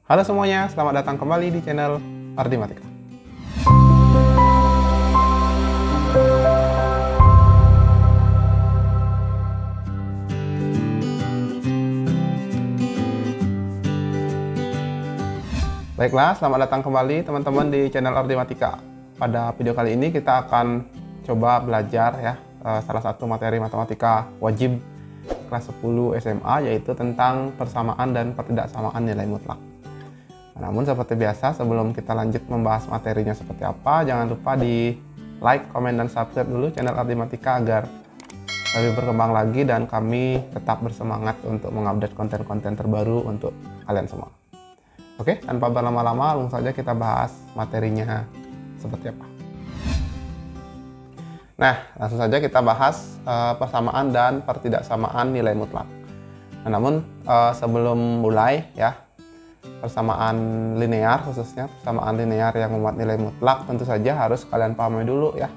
Halo semuanya, selamat datang kembali di channel Ardimatika. Baiklah, selamat datang kembali teman-teman di channel Ardimatika. Pada video kali ini kita akan coba belajar ya salah satu materi matematika wajib kelas 10 SMA, yaitu tentang persamaan dan pertidaksamaan nilai mutlak. Namun seperti biasa, sebelum kita lanjut membahas materinya seperti apa, jangan lupa di like, komen, dan subscribe dulu channel Ardimatika agar lebih berkembang lagi dan kami tetap bersemangat untuk mengupdate konten-konten terbaru untuk kalian semua. Oke, tanpa berlama-lama, langsung saja kita bahas materinya seperti apa. Nah, langsung saja kita bahas persamaan dan pertidaksamaan nilai mutlak. Nah, namun sebelum mulai ya, persamaan linear khususnya persamaan linear yang memuat nilai mutlak, tentu saja harus kalian pahami dulu ya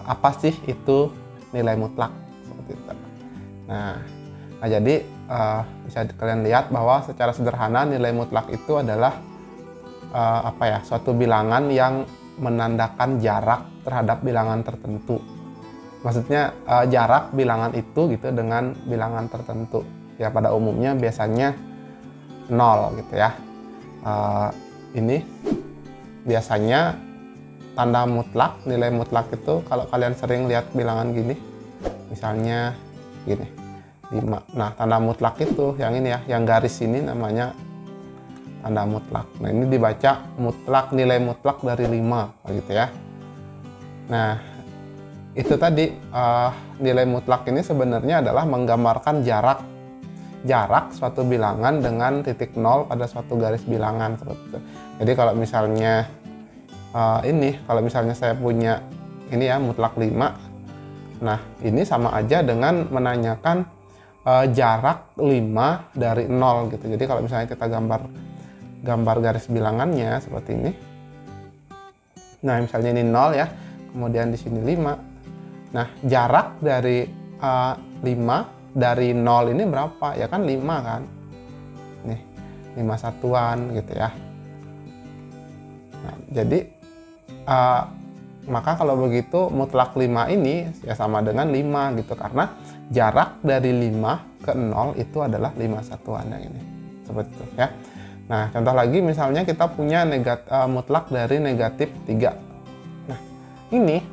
apa sih itu nilai mutlak seperti itu. Nah jadi bisa kalian lihat bahwa secara sederhana nilai mutlak itu adalah suatu bilangan yang menandakan jarak terhadap bilangan tertentu. Maksudnya jarak bilangan itu gitu dengan bilangan tertentu. Ya pada umumnya biasanya 0 gitu ya. Ini biasanya tanda mutlak, nilai mutlak itu kalau kalian sering lihat bilangan gini, misalnya gini 5. Nah tanda mutlak itu yang ini ya, yang garis ini namanya tanda mutlak. Nah ini dibaca mutlak, nilai mutlak dari 5 gitu ya. Nah itu tadi nilai mutlak ini sebenarnya adalah menggambarkan jarak suatu bilangan dengan titik 0 pada suatu garis bilangan seperti itu. Jadi kalau misalnya kalau misalnya saya punya ini ya mutlak 5, nah ini sama aja dengan menanyakan jarak 5 dari 0 gitu. Jadi kalau misalnya kita gambar garis bilangannya seperti ini, nah misalnya ini 0 ya, kemudian di sini 5. Nah jarak dari 5 dari 0 ini berapa? Ya kan 5 kan? Nih, 5 satuan gitu ya. Nah, jadi maka kalau begitu mutlak 5 ini ya sama dengan 5 gitu, karena jarak dari 5 ke 0 itu adalah 5 satuan yang ini. Seperti itu ya. Nah, contoh lagi misalnya kita punya mutlak dari negatif 3. Nah, ini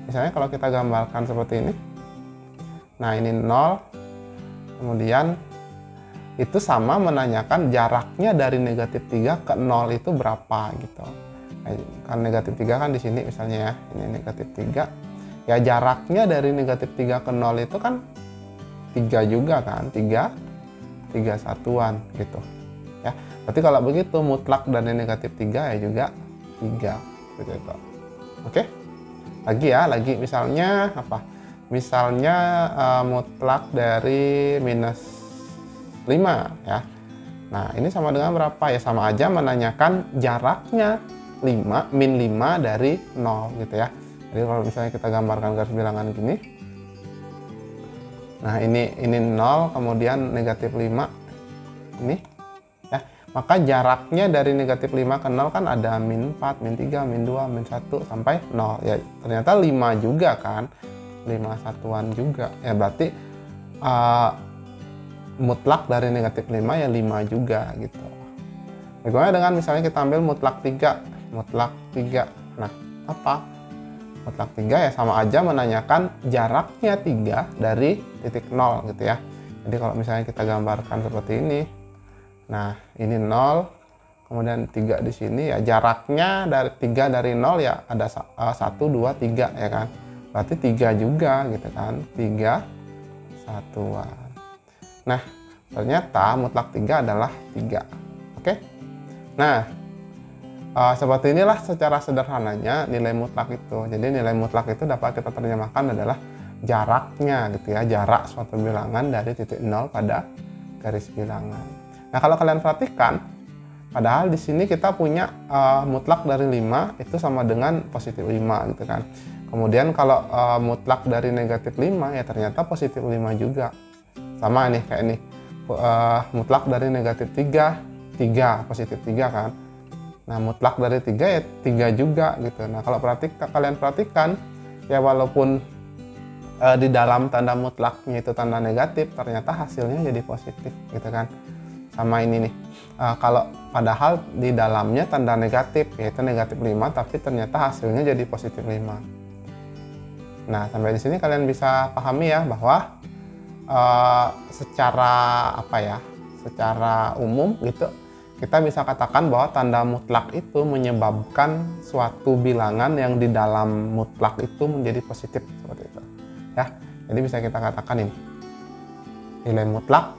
misalnya kalau kita gambarkan seperti ini. Nah, ini 0. Kemudian itu sama menanyakan jaraknya dari negatif 3 ke 0 itu berapa gitu. Kan negatif 3 kan di sini misalnya ya, ini negatif 3. Ya jaraknya dari negatif 3 ke 0 itu kan 3 juga kan, 3 satuan gitu. Ya, berarti kalau begitu mutlak dari negatif 3 ya juga 3 gitu. Oke? Lagi misalnya apa? Misalnya mutlak dari minus 5 ya. Nah ini sama dengan berapa? Ya sama aja menanyakan jaraknya 5 min 5 dari 0 gitu ya. Jadi kalau misalnya kita gambarkan garis bilangan gini, nah ini 0, kemudian negatif 5 ini ya, maka jaraknya dari negatif 5 ke 0 kan ada min 4, min 3, min 2, min 1 sampai 0 ya, ternyata 5 juga kan, 5 satuan juga ya, berarti mutlak dari negatif 5 ya 5 juga gitu. Bagaimana dengan misalnya kita ambil mutlak 3. Nah apa? Mutlak 3 ya sama aja menanyakan jaraknya 3 dari titik 0 gitu ya. Jadi kalau misalnya kita gambarkan seperti ini, nah ini 0, kemudian 3 di sini ya, jaraknya dari 3 dari 0 ya ada 1, 2, 3 ya kan. Berarti 3 juga gitu kan, 3 satuan. Nah ternyata mutlak 3 adalah 3. Oke? Nah seperti inilah secara sederhananya nilai mutlak itu. Jadi nilai mutlak itu dapat kita terjemahkan adalah jaraknya gitu ya, jarak suatu bilangan dari titik 0 pada garis bilangan. Nah kalau kalian perhatikan, padahal di sini kita punya mutlak dari 5 itu sama dengan positif 5 gitu kan. Kemudian kalau mutlak dari negatif 5 ya ternyata positif 5 juga. Sama nih kayak ini. Mutlak dari negatif 3 3, positif 3 kan. Nah, mutlak dari 3 ya 3 juga gitu. Nah, kalau kalian perhatikan ya, walaupun di dalam tanda mutlaknya itu tanda negatif, ternyata hasilnya jadi positif gitu kan. Sama ini nih, kalau padahal di dalamnya tanda negatif, yaitu negatif 5, tapi ternyata hasilnya jadi positif 5. Nah, sampai di sini kalian bisa pahami ya bahwa secara apa ya, secara umum gitu, kita bisa katakan bahwa tanda mutlak itu menyebabkan suatu bilangan yang di dalam mutlak itu menjadi positif seperti itu ya. Jadi bisa kita katakan ini nilai mutlak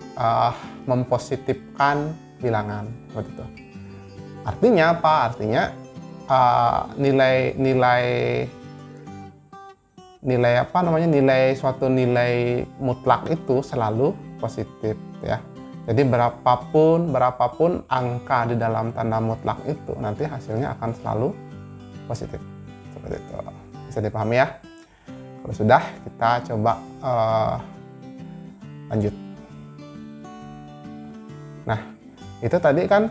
mempositifkan bilangan seperti itu. Artinya apa? Artinya nilai suatu nilai mutlak itu selalu positif ya. Jadi berapapun angka di dalam tanda mutlak itu, nanti hasilnya akan selalu positif. Seperti itu. Bisa dipahami ya? Kalau sudah, kita coba lanjut. Nah, itu tadi kan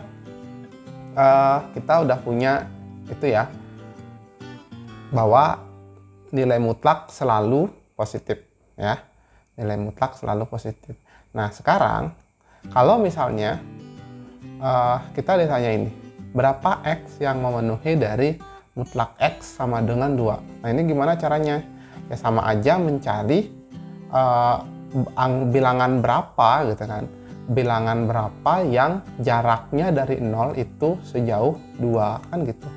kita udah punya itu ya, bahwa nilai mutlak selalu positif ya. Nilai mutlak selalu positif. Nah, sekarang kalau misalnya kita ditanya ini, berapa X yang memenuhi dari mutlak X sama dengan 2? Nah, ini gimana caranya? Ya sama aja mencari bilangan berapa gitu kan. Bilangan berapa yang jaraknya dari 0 itu sejauh 2 kan gitu.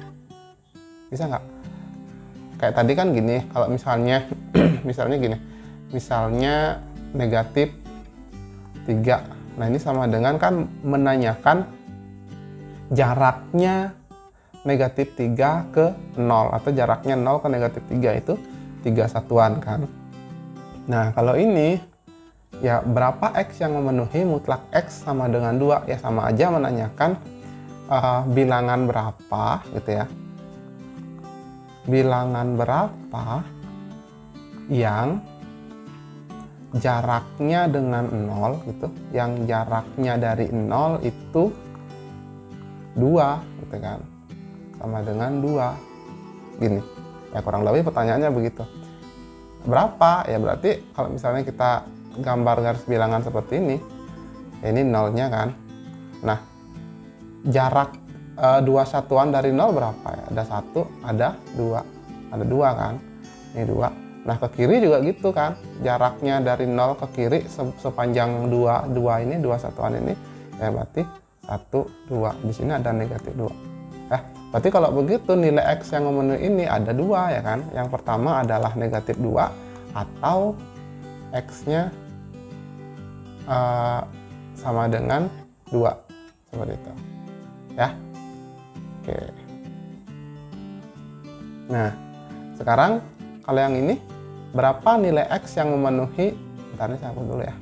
Bisa nggak? Kayak tadi kan gini, kalau misalnya misalnya gini, misalnya negatif 3. Nah, ini sama dengan kan menanyakan jaraknya negatif 3 ke 0, atau jaraknya 0 ke negatif 3 itu 3 satuan kan. Nah, kalau ini ya berapa X yang memenuhi mutlak X sama dengan 2, ya sama aja menanyakan bilangan berapa gitu ya. Bilangan berapa yang jaraknya dengan 0 gitu, yang jaraknya dari 0 itu 2 gitu kan, sama dengan 2 gini ya, kurang lebih pertanyaannya begitu. Berapa ya, berarti kalau misalnya kita gambar garis bilangan seperti ini ya, ini 0-nya kan. Nah, jarak 2 satuan dari 0 berapa ya? Ada 1, ada 2, ada 2 kan, ini 2. Nah, ke kiri juga gitu kan, jaraknya dari 0 ke kiri sepanjang 2 ini, 2 satuan ini ya, berarti 1, 2. Di sini ada negatif 2 ya. Berarti kalau begitu nilai X yang memenuhi ini ada 2 ya kan. Yang pertama adalah negatif 2 atau X-nya sama dengan 2 seperti itu ya. Oke. Nah, sekarang kalau yang ini, berapa nilai X yang memenuhi, bentar ini saya hapus dulu ya.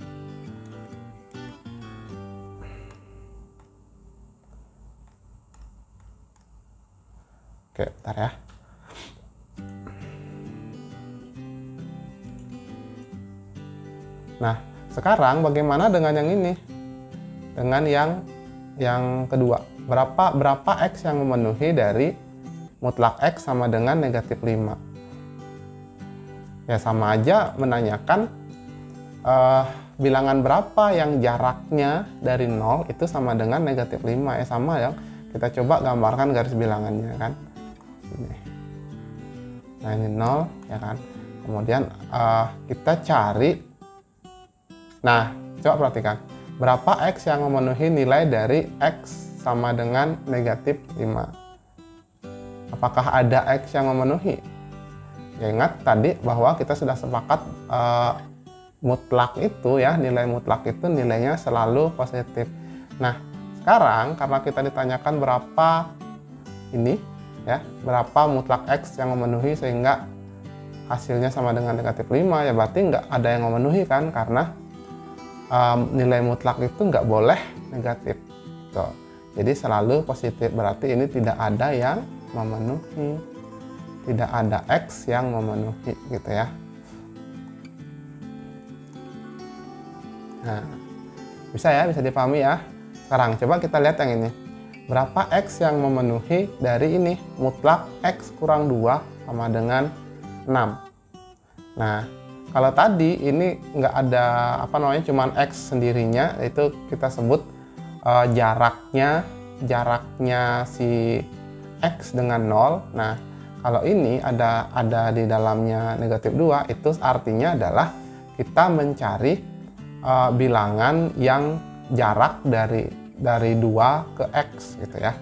Oke, bentar ya. Nah, sekarang bagaimana dengan yang ini? Dengan yang kedua. Berapa X yang memenuhi dari mutlak X sama dengan negatif 5? Ya sama aja menanyakan bilangan berapa yang jaraknya dari 0 itu sama dengan negatif 5 ya, sama ya. Kita coba gambarkan garis bilangannya kan. Ini. Nah, ini 0 ya kan. Kemudian kita cari. Nah, coba perhatikan. Berapa X yang memenuhi nilai dari X sama dengan negatif 5? Apakah ada X yang memenuhi? Ya, ingat tadi bahwa kita sudah sepakat mutlak itu ya, nilai mutlak itu nilainya selalu positif. Nah, sekarang karena kita ditanyakan berapa ini ya, berapa mutlak X yang memenuhi sehingga hasilnya sama dengan negatif 5, ya berarti nggak ada yang memenuhi kan, karena nilai mutlak itu nggak boleh negatif. Tuh. Jadi selalu positif, berarti ini tidak ada yang memenuhi. Tidak ada X yang memenuhi gitu ya. Nah, bisa ya, bisa dipahami ya. Sekarang coba kita lihat yang ini. berapa X yang memenuhi dari ini, mutlak X kurang 2 sama dengan 6. Nah, kalau tadi ini nggak ada cuman X sendirinya, itu kita sebut jaraknya si X dengan 0. Nah, kalau ini ada di dalamnya negatif 2, itu artinya adalah kita mencari bilangan yang jarak dari 2 ke X gitu ya.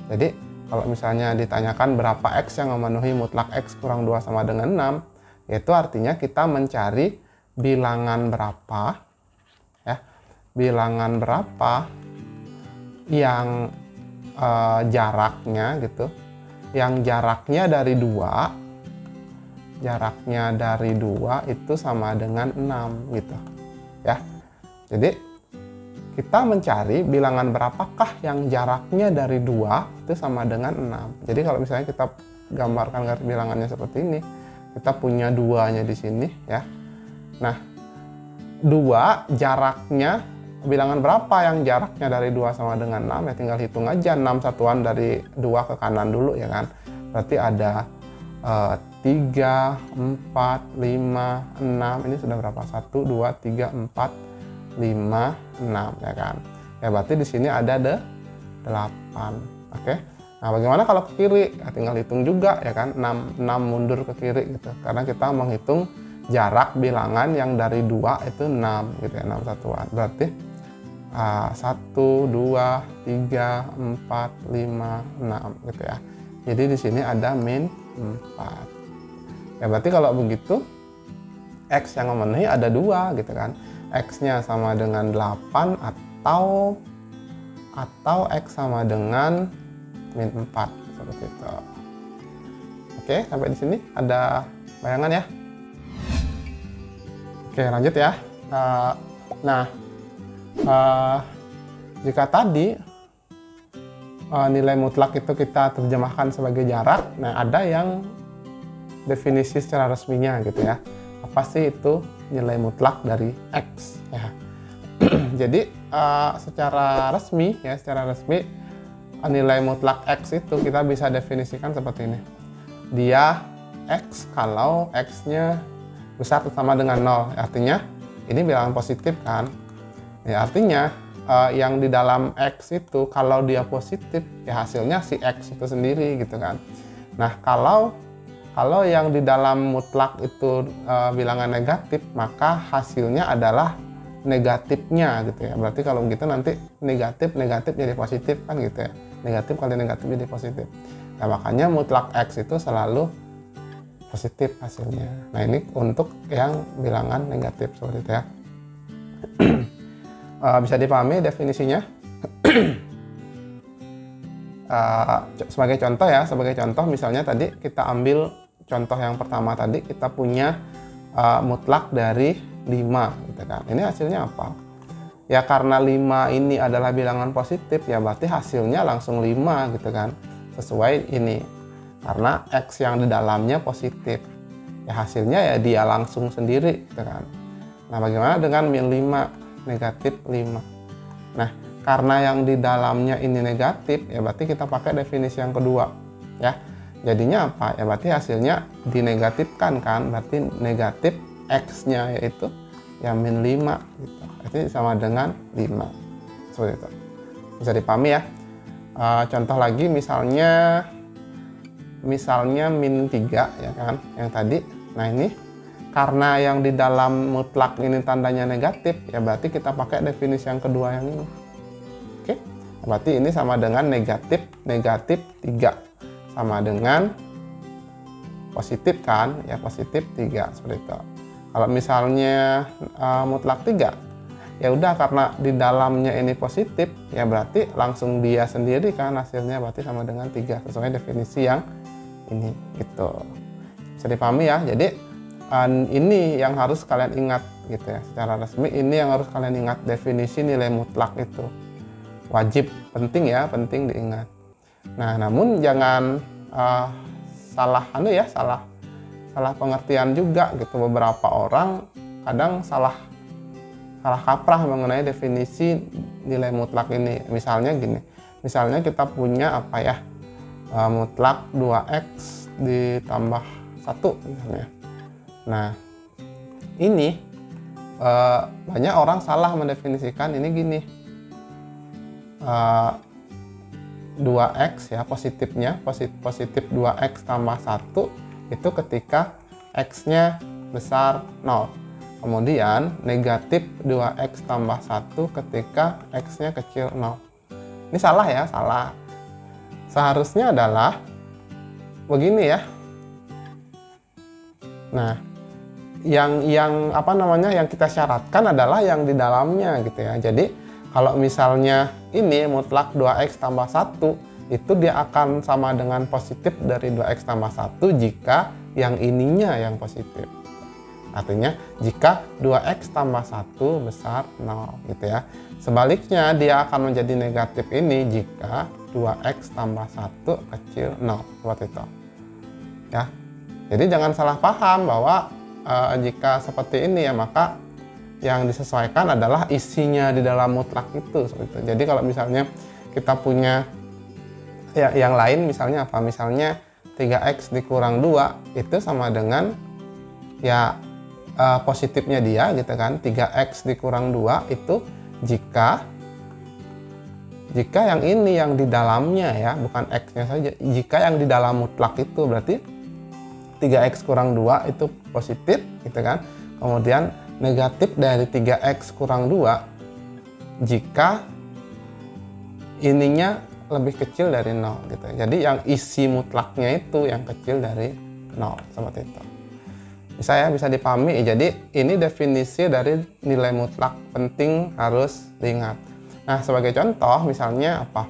Jadi kalau misalnya ditanyakan berapa X yang memenuhi mutlak X kurang 2 sama dengan 6, itu artinya kita mencari bilangan berapa ya, bilangan berapa yang jaraknya gitu, yang jaraknya dari 2 itu sama dengan 6 gitu ya. Jadi kita mencari bilangan berapakah yang jaraknya dari 2 itu sama dengan 6. Jadi kalau misalnya kita gambarkan garis bilangannya seperti ini, kita punya 2-nya di sini ya. Nah, 2 jaraknya, bilangan berapa yang jaraknya dari 2 sama dengan 6, ya tinggal hitung aja 6 satuan dari 2 ke kanan dulu ya kan. Berarti ada 3, 4, 5, 6, ini sudah berapa? 1, 2, 3, 4, 5, 6 ya kan. Ya berarti di sini ada 8. Oke. Nah, bagaimana kalau ke kiri? Ya, tinggal hitung juga ya kan, 6 mundur ke kiri gitu. Karena kita menghitung jarak bilangan yang dari 2 itu 6 gitu ya, 6 satuan. Berarti 1, 2, 3, 4, 5, 6 gitu ya. Jadi di sini ada min 4. Ya berarti kalau begitu X yang memenuhi ada 2 gitu kan. X-nya sama dengan 8 atau X sama dengan min 4 seperti itu. Oke, sampai di sini ada bayangan ya. Oke, lanjut ya. Jika tadi nilai mutlak itu kita terjemahkan sebagai jarak, nah ada yang definisi secara resminya gitu ya. Apa sih itu nilai mutlak dari X ya? Jadi secara resmi nilai mutlak X itu kita bisa definisikan seperti ini. Dia X kalau X-nya besar atau sama dengan 0. Artinya ini bilangan positif kan. Ya, artinya yang di dalam X itu kalau dia positif ya hasilnya si X itu sendiri gitu kan. Nah, kalau yang di dalam mutlak itu bilangan negatif, maka hasilnya adalah negatifnya gitu ya. Berarti kalau begitu nanti negatif jadi positif kan gitu ya. Negatif kali negatif jadi positif. Nah, makanya mutlak X itu selalu positif hasilnya. Nah, ini untuk yang bilangan negatif seperti itu ya. Bisa dipahami definisinya. Sebagai contoh misalnya tadi kita ambil contoh yang pertama tadi, kita punya mutlak dari 5 gitu kan. Ini hasilnya apa? Ya karena 5 ini adalah bilangan positif, ya berarti hasilnya langsung 5 gitu kan. Sesuai ini. Karena X yang di dalamnya positif. Ya hasilnya ya dia langsung sendiri gitu kan. Nah, bagaimana dengan min 5 negatif 5? Nah, karena yang di dalamnya ini negatif, ya berarti kita pakai definisi yang kedua ya. Jadinya apa? Ya berarti hasilnya dinegatifkan kan, berarti negatif X-nya yaitu ya min 5 gitu. Itu sama dengan 5. Seperti itu. Bisa dipahami ya. Contoh lagi misalnya min 3 ya kan, yang tadi. Nah, ini karena yang di dalam mutlak ini tandanya negatif, ya berarti kita pakai definisi yang kedua yang ini. Oke. Berarti ini sama dengan negatif 3 sama dengan positif kan, ya positif 3 seperti itu. Kalau misalnya mutlak 3, ya udah karena di dalamnya ini positif, ya berarti langsung dia sendiri kan hasilnya berarti sama dengan 3 sesuai definisi yang ini gitu. Bisa dipahami ya. Jadi ini yang harus kalian ingat gitu ya. Secara resmi ini yang harus kalian ingat, definisi nilai mutlak itu. Wajib, penting ya, penting diingat. Nah, namun jangan salah pengertian juga gitu. Beberapa orang kadang salah kaprah mengenai definisi nilai mutlak ini. Misalnya gini, misalnya kita punya apa ya, mutlak 2x ditambah 1 misalnya. Nah, ini banyak orang salah mendefinisikan ini gini. 2x ya, positifnya positif 2x tambah 1 itu ketika x-nya besar 0. Kemudian negatif 2x tambah 1 ketika x-nya kecil 0. Ini salah ya, salah. Seharusnya adalah begini ya. Nah, yang apa namanya, yang kita syaratkan adalah yang di dalamnya gitu ya. Jadi kalau misalnya ini mutlak 2x tambah 1, itu dia akan sama dengan positif dari 2x tambah 1 jika yang ininya yang positif. Artinya jika 2x tambah 1 besar 0 gitu ya. Sebaliknya dia akan menjadi negatif ini jika 2x tambah 1 kecil 0, seperti itu. Ya. Jadi jangan salah paham bahwa jika seperti ini ya, maka yang disesuaikan adalah isinya di dalam mutlak itu, seperti itu. Jadi kalau misalnya kita punya ya yang lain, misalnya apa? Misalnya 3x dikurang 2 itu sama dengan ya positifnya dia gitu kan, 3x dikurang 2 itu jika yang ini yang di dalamnya ya, bukan x-nya saja, jika yang di dalam mutlak itu berarti 3x kurang 2 itu positif gitu kan. Kemudian negatif dari 3x kurang 2 jika ininya lebih kecil dari 0 gitu. Jadi yang isi mutlaknya itu yang kecil dari 0, seperti itu. Bisa dipahami. Jadi ini definisi dari nilai mutlak, penting harus diingat. Nah, sebagai contoh misalnya apa?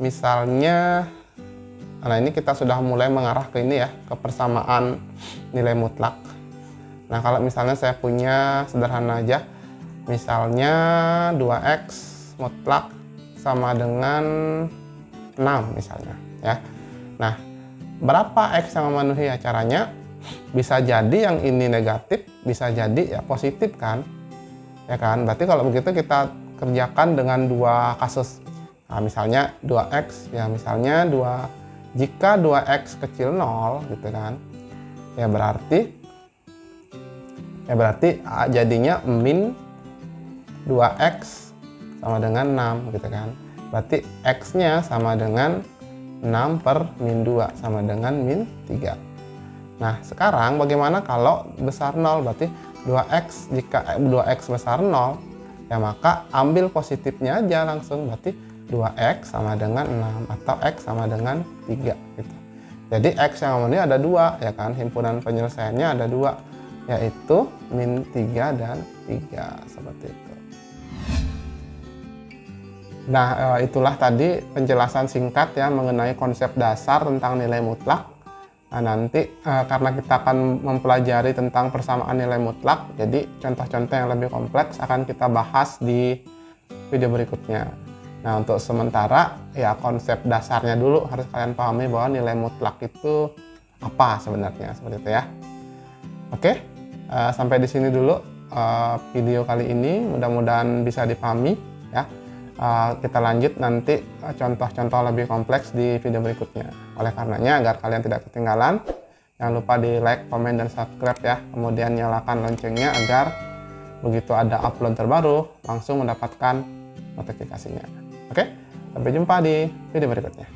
Misalnya, nah ini kita sudah mulai mengarah ke ini ya, ke persamaan nilai mutlak. Nah, kalau misalnya saya punya sederhana aja, misalnya 2x mutlak sama dengan 6 misalnya ya. Nah, berapa x yang memenuhi ya? Caranya bisa jadi yang ini negatif, bisa jadi ya positif kan, ya kan. Berarti kalau begitu kita kerjakan dengan dua kasus. Nah, misalnya 2x ya, misalnya jika 2x kecil 0 gitu kan, ya berarti jadinya min 2x sama dengan 6 gitu kan. Berarti x-nya sama dengan 6 per min 2 sama dengan min 3. Nah, sekarang bagaimana kalau besar 0? Berarti 2x, jika 2x besar 0, ya maka ambil positifnya aja langsung. Berarti 2x sama dengan 6 atau x sama dengan 3 gitu. Jadi x yang memenuhi ada 2 ya kan, himpunan penyelesaiannya ada 2, yaitu min 3 dan 3, seperti itu. Nah, itulah tadi penjelasan singkat ya mengenai konsep dasar tentang nilai mutlak. Nah, nanti karena kita akan mempelajari tentang persamaan nilai mutlak, jadi contoh-contoh yang lebih kompleks akan kita bahas di video berikutnya. Nah, untuk sementara ya konsep dasarnya dulu harus kalian pahami bahwa nilai mutlak itu apa sebenarnya, seperti itu ya. Oke, sampai di sini dulu video kali ini, mudah-mudahan bisa dipahami ya. Kita lanjut nanti contoh-contoh lebih kompleks di video berikutnya. Oleh karenanya, agar kalian tidak ketinggalan, jangan lupa di like, komen, dan subscribe ya. Kemudian nyalakan loncengnya agar begitu ada upload terbaru langsung mendapatkan notifikasinya. Oke, sampai jumpa di video berikutnya.